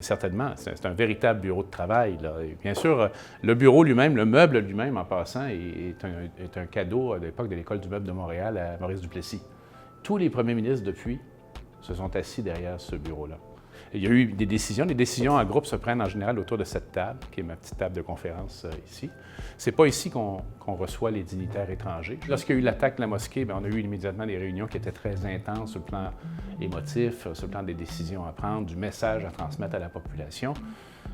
Certainement, c'est un véritable bureau de travail, là. Et bien sûr, le bureau lui-même, le meuble lui-même, en passant, est un cadeau à l'époque de l'École du meuble de Montréal à Maurice Duplessis. Tous les premiers ministres depuis se sont assis derrière ce bureau-là. Il y a eu des décisions. Les décisions en groupe se prennent en général autour de cette table, qui est ma petite table de conférence ici. C'est pas ici qu'on reçoit les dignitaires étrangers. Lorsqu'il y a eu l'attaque de la mosquée, bien, on a eu immédiatement des réunions qui étaient très intenses sur le plan émotif, sur le plan des décisions à prendre, du message à transmettre à la population.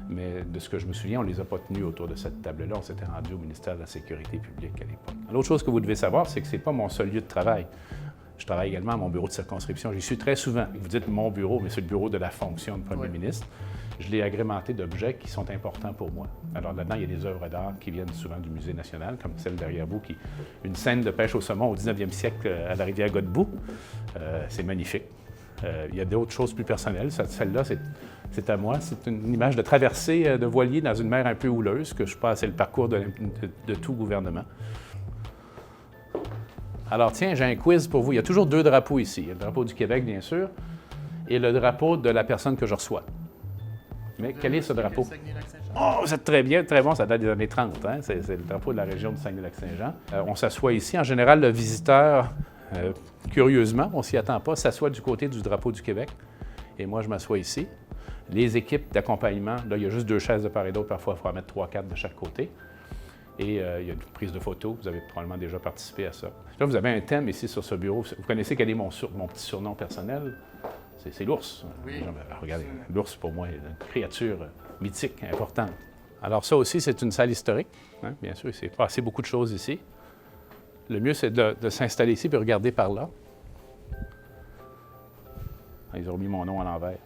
Mais de ce que je me souviens, on ne les a pas tenus autour de cette table-là. On s'était rendu au ministère de la Sécurité publique à l'époque. L'autre chose que vous devez savoir, c'est que ce n'est pas mon seul lieu de travail. Je travaille également à mon bureau de circonscription. J'y suis très souvent. Vous dites mon bureau, mais c'est le bureau de la fonction de premier ministre. Je l'ai agrémenté d'objets qui sont importants pour moi. Alors là-dedans, il y a des œuvres d'art qui viennent souvent du Musée national, comme celle derrière vous, qui une scène de pêche au saumon au 19e siècle à la rivière Godbout. C'est magnifique. Il y a d'autres choses plus personnelles. Celle-là, c'est à moi. C'est une image de traversée de voilier dans une mer un peu houleuse, que je pense c'est le parcours de tout gouvernement. Alors tiens, j'ai un quiz pour vous. Il y a toujours deux drapeaux ici. Il y a le drapeau du Québec, bien sûr, et le drapeau de la personne que je reçois. Mais quel est ce drapeau? Oh, vous êtes très bien, très bon, ça date des années 30. Hein? C'est le drapeau de la région du Saguenay-Lac-Saint-Jean. On s'assoit ici. En général, le visiteur, curieusement, on ne s'y attend pas, s'assoit du côté du drapeau du Québec. Et moi, je m'assois ici. Les équipes d'accompagnement, là, il y a juste deux chaises de part et d'autre. Parfois, il faut en mettre 3-4 de chaque côté. Et il y a une prise de photos. Vous avez probablement déjà participé à ça. Là, vous avez un thème ici sur ce bureau. Vous connaissez quel est mon petit surnom personnel? C'est l'ours. Oui. Regardez, l'ours, pour moi, est une créature mythique, importante. Alors ça aussi, c'est une salle historique. Hein? Bien sûr, il s'est passé beaucoup de choses ici. Le mieux, c'est de s'installer ici et regarder par là. Ah, ils ont mis mon nom à l'envers.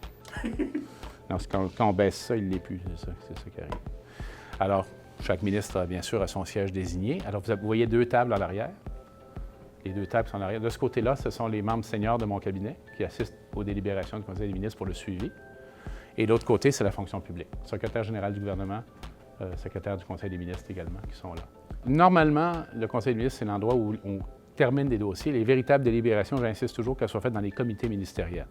Non, quand on baisse ça, il ne l'est plus. C'est ça qui arrive. Alors, chaque ministre, bien sûr, a son siège désigné. Alors, vous voyez deux tables en arrière. Les deux tables sont en arrière. De ce côté-là, ce sont les membres seniors de mon cabinet qui assistent aux délibérations du Conseil des ministres pour le suivi. Et de l'autre côté, c'est la fonction publique. Secrétaire général du gouvernement, secrétaire du Conseil des ministres également, qui sont là. Normalement, le Conseil des ministres, c'est l'endroit où on termine des dossiers. Les véritables délibérations, j'insiste toujours qu'elles soient faites dans les comités ministériels.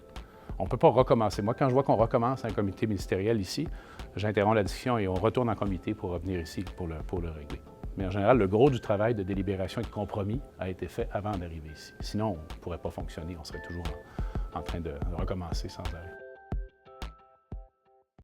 On ne peut pas recommencer. Moi, quand je vois qu'on recommence un comité ministériel ici, j'interromps la discussion et on retourne en comité pour revenir ici pour le régler. Mais en général, le gros du travail de délibération et de compromis a été fait avant d'arriver ici. Sinon, on ne pourrait pas fonctionner. On serait toujours en train de recommencer sans arrêt.